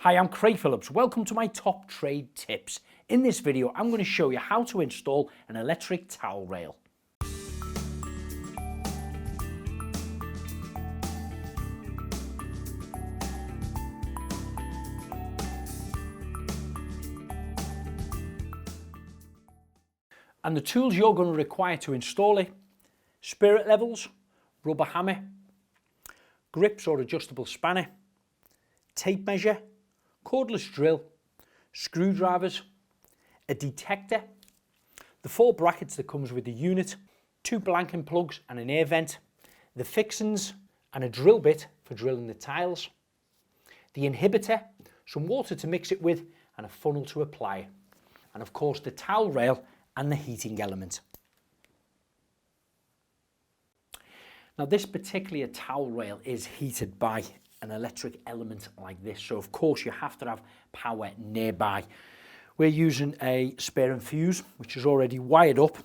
Hi, I'm Craig Phillips. Welcome to my top trade tips. In this video, I'm going to show you how to install an electric towel rail. And the tools you're going to require to install it: spirit levels, rubber hammer, grips or adjustable spanner, tape measure, cordless drill, screwdrivers, a detector, the 4 brackets that comes with the unit, 2 blanking plugs and an air vent, the fixings and a drill bit for drilling the tiles, the inhibitor, some water to mix it with and a funnel to apply it, and of course the towel rail and the heating element. Now this particular towel rail is heated by an electric element like this, so of course you have to have power nearby. We're using a spare and fuse which is already wired up,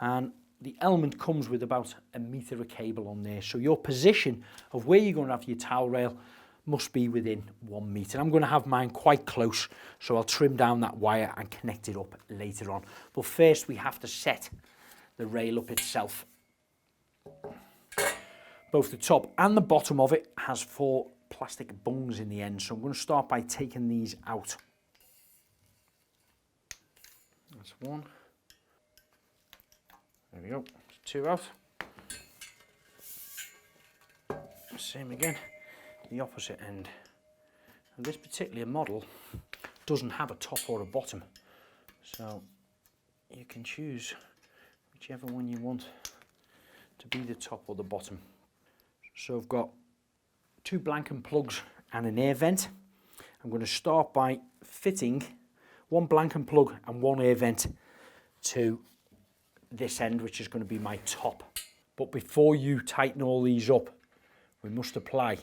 and the element comes with about 1 metre of cable on there, so your position of where you're going to have your towel rail must be within 1 metre. I'm going to have mine quite close, so I'll trim down that wire and connect it up later on. But first we have to set the rail up itself. Both the top and the bottom of it has 4 plastic bungs in the end, so I'm going to start by taking these out. That's 1. There we go. That's 2 out. Same again, the opposite end. And this particular model doesn't have a top or a bottom, so you can choose whichever one you want to be the top or the bottom. So I've got 2 blanking plugs and an air vent. I'm going to start by fitting 1 blanking plug and 1 air vent to this end, which is going to be my top. But before you tighten all these up, we must apply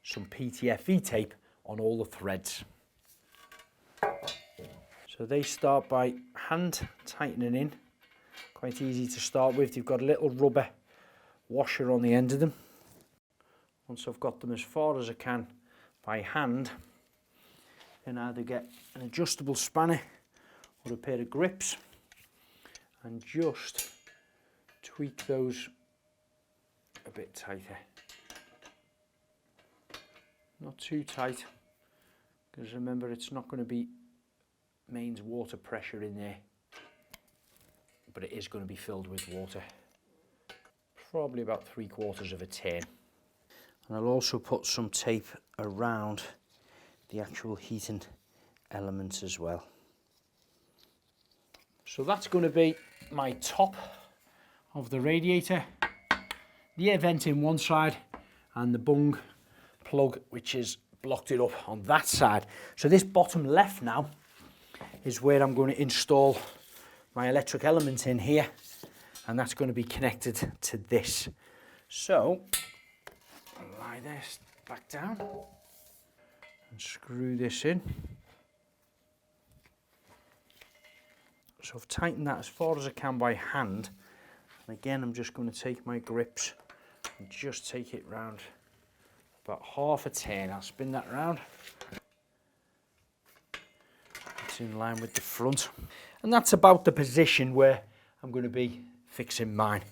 some PTFE tape on all the threads. So they start by hand tightening in. Quite easy to start with. You've got a little rubber washer on the end of them. Once I've got them as far as I can by hand, then I either get an adjustable spanner or a pair of grips and just tweak those a bit tighter. Not too tight, because remember it's not going to be mains water pressure in there, but it is going to be filled with water. Probably about 3/4 of a turn. And I'll also put some tape around the actual heating elements as well. So that's going to be my top of the radiator, the air vent in one side and the bung plug which is blocked it up on that side. So this bottom left now is where I'm going to install my electric element in here, and that's going to be connected to this. So lie this back down and screw this in. So I've tightened that as far as I can by hand, and again I'm just going to take my grips and just take it round about half a turn. I'll spin that round. It's in line with the front, and that's about the position where I'm going to be fixing mine.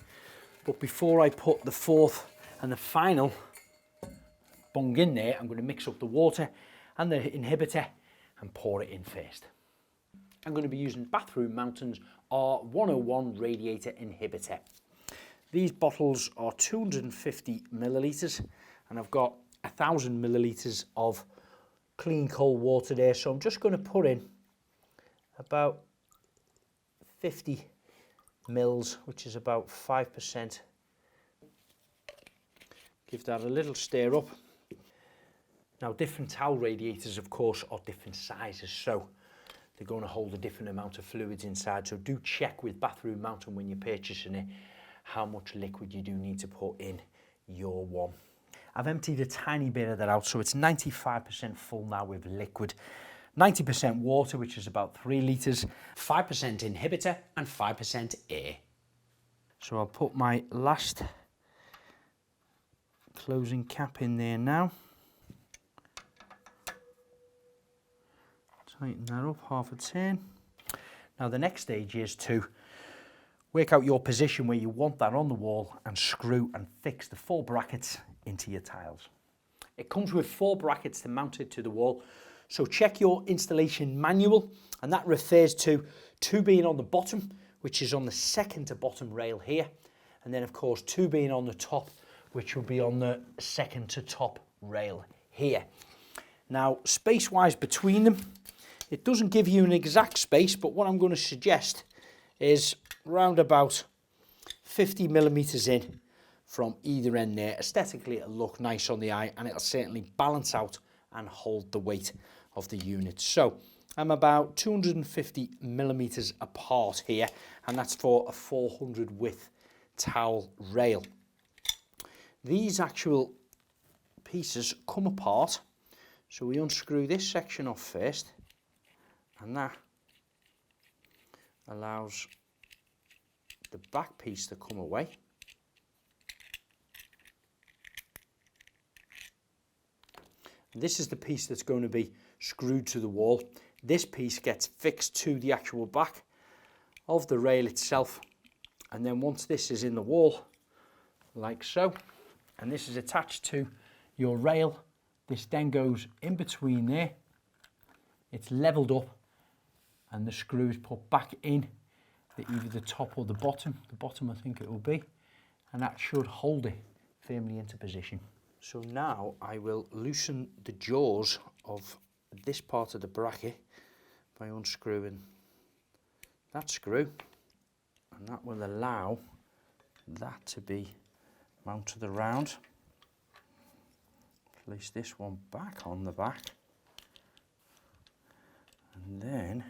But before I put the 4th and the final bung in there, I'm going to mix up the water and the inhibitor and pour it in first. I'm going to be using Bathroom Mountain's R101 radiator inhibitor. These bottles are 250 millilitres, and I've got 1,000 millilitres of clean cold water there, so I'm just going to put in about 50 mils, which is about 5%. Give that a little stir up. Now different towel radiators of course are different sizes, so they're going to hold a different amount of fluids inside, so do check with Bathroom Mountain when you're purchasing it how much liquid you do need to put in your one. I've emptied a tiny bit of that out, so it's 95% full now with liquid, 90% water, which is about 3 litres, 5% inhibitor and 5% air. So I'll put my last closing cap in there now. Tighten that up, half a turn. Now the next stage is to work out your position where you want that on the wall and screw and fix the 4 brackets into your tiles. It comes with 4 brackets to mount it to the wall. So check your installation manual, and that refers to 2 being on the bottom, which is on the second to bottom rail here. And then of course 2 being on the top, which will be on the second to top rail here. Now space-wise between them, it doesn't give you an exact space, but what I'm going to suggest is round about 50 millimeters in from either end there. Aesthetically it'll look nice on the eye, and it'll certainly balance out and hold the weight of the unit. So I'm about 250 millimeters apart here, and that's for a 400 width towel rail. These actual pieces come apart, so we unscrew this section off first, and that allows the back piece to come away. This is the piece that's going to be screwed to the wall. This piece gets fixed to the actual back of the rail itself, and then once this is in the wall, like so, and this is attached to your rail, this then goes in between there, it's leveled up, and the screw is put back in either the top or the bottom I think it will be, and that should hold it firmly into position. So now I will loosen the jaws of this part of the bracket by unscrewing that screw, and that will allow that to be mounted around. Place this one back on the back, and then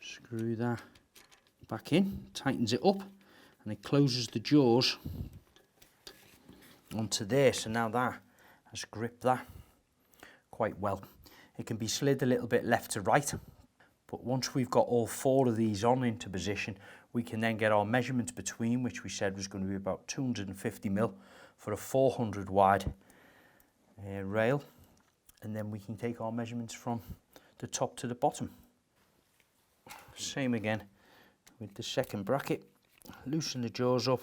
screw that back in, tightens it up, and it closes the jaws onto there. So now that has gripped that quite well. It can be slid a little bit left to right, but once we've got all 4 of these on into position, we can then get our measurements between, which we said was going to be about 250 mil for a 400 wide rail, and then we can take our measurements from the top to the bottom. Same again with the second bracket, loosen the jaws up,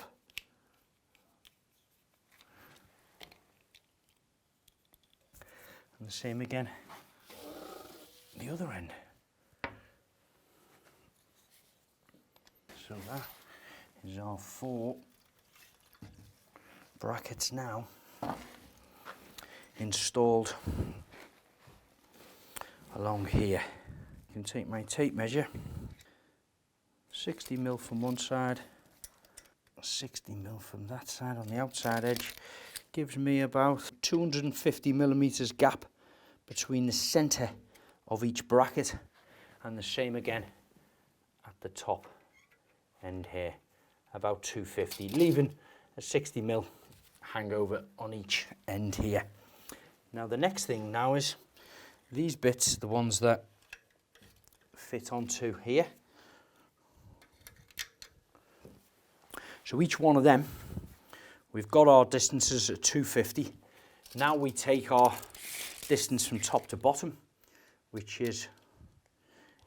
and the same again the other end. So that is our 4 brackets now installed along here. You can take my tape measure, 60 mil from one side, 60 mil from that side on the outside edge. Gives me about 250 millimeters gap between the center of each bracket, and the same again at the top end here, about 250, leaving a 60 mil hangover on each end here. Now the next thing now is these bits, the ones that fit onto here. So each one of them, we've got our distances at 250. Now we take our distance from top to bottom, which is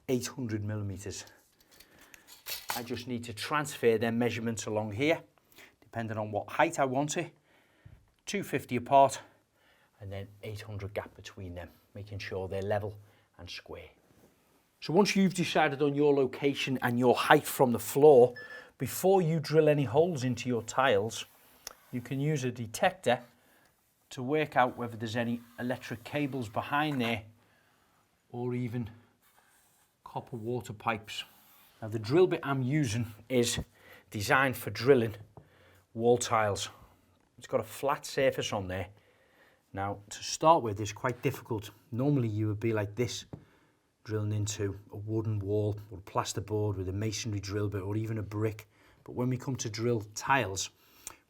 800 millimeters. I just need to transfer their measurements along here, depending on what height I want it. 250 apart, and then 800 gap between them, making sure they're level and square. So once you've decided on your location and your height from the floor, before you drill any holes into your tiles, you can use a detector to work out whether there's any electric cables behind there, or even copper water pipes. Now the drill bit I'm using is designed for drilling wall tiles. It's got a flat surface on there. Now to start with, it's quite difficult. Normally you would be like this, drilling into a wooden wall or a plasterboard with a masonry drill bit, or even a brick. But when we come to drill tiles,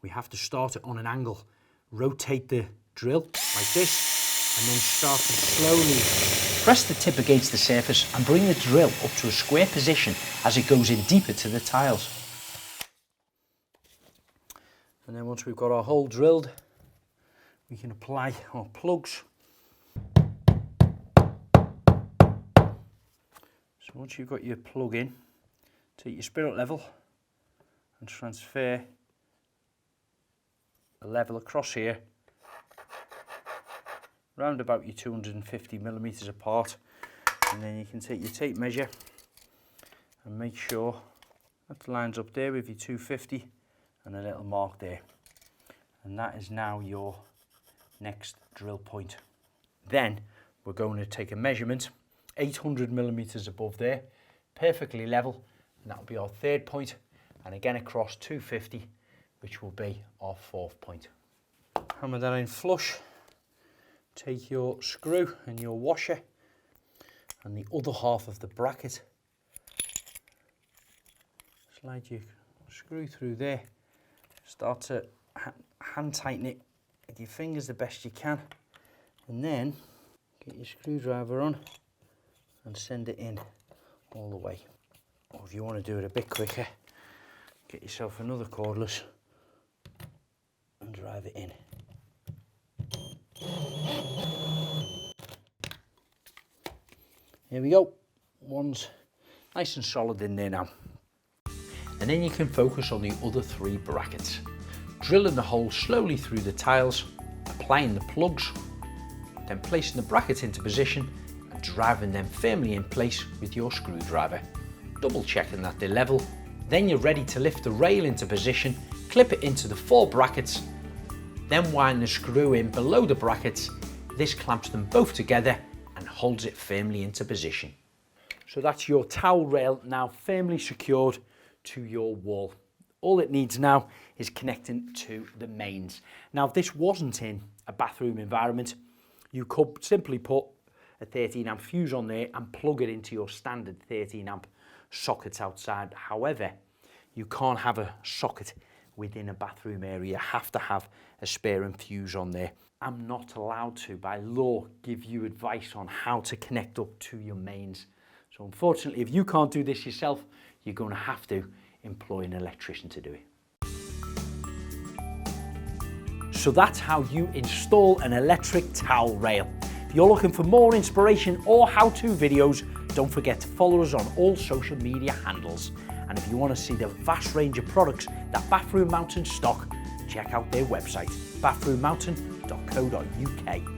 we have to start it on an angle, rotate the drill like this, and then start to slowly press the tip against the surface and bring the drill up to a square position as it goes in deeper to the tiles. And then once we've got our hole drilled, we can apply our plugs. So once you've got your plug in, take your spirit level and transfer the level across here, round about your 250 millimeters apart, and then you can take your tape measure and make sure that lines up there with your 250 and a little mark there. And that is now your next drill point. Then we're going to take a measurement 800 millimeters above there, perfectly level, and that will be our third point, and again across 250, which will be our fourth point. Hammer that in flush. Take your screw and your washer and the other half of the bracket, slide your screw through there, start to hand tighten it with your fingers the best you can, and then get your screwdriver on and send it in all the way. Or if you want to do it a bit quicker, get yourself another cordless and drive it in. Here we go, one's nice and solid in there now. And then you can focus on the other three brackets. Drilling the hole slowly through the tiles, applying the plugs, then placing the brackets into position and driving them firmly in place with your screwdriver. Double checking that they're level, then you're ready to lift the rail into position, clip it into the 4 brackets, then wind the screw in below the brackets. This clamps them both together and holds it firmly into position. So that's your towel rail now firmly secured to your wall. All it needs now is connecting to the mains. Now, if this wasn't in a bathroom environment, you could simply put a 13 amp fuse on there and plug it into your standard 13 amp sockets outside. However, you can't have a socket within a bathroom area. You have to have a spare fuse on there. I'm not allowed to, by law, give you advice on how to connect up to your mains. So unfortunately, if you can't do this yourself, you're going to have to employ an electrician to do it. So that's how you install an electric towel rail. If you're looking for more inspiration or how-to videos, don't forget to follow us on all social media handles. And if you want to see the vast range of products that Bathroom Mountain stock, check out their website, bathroommountain.co.uk.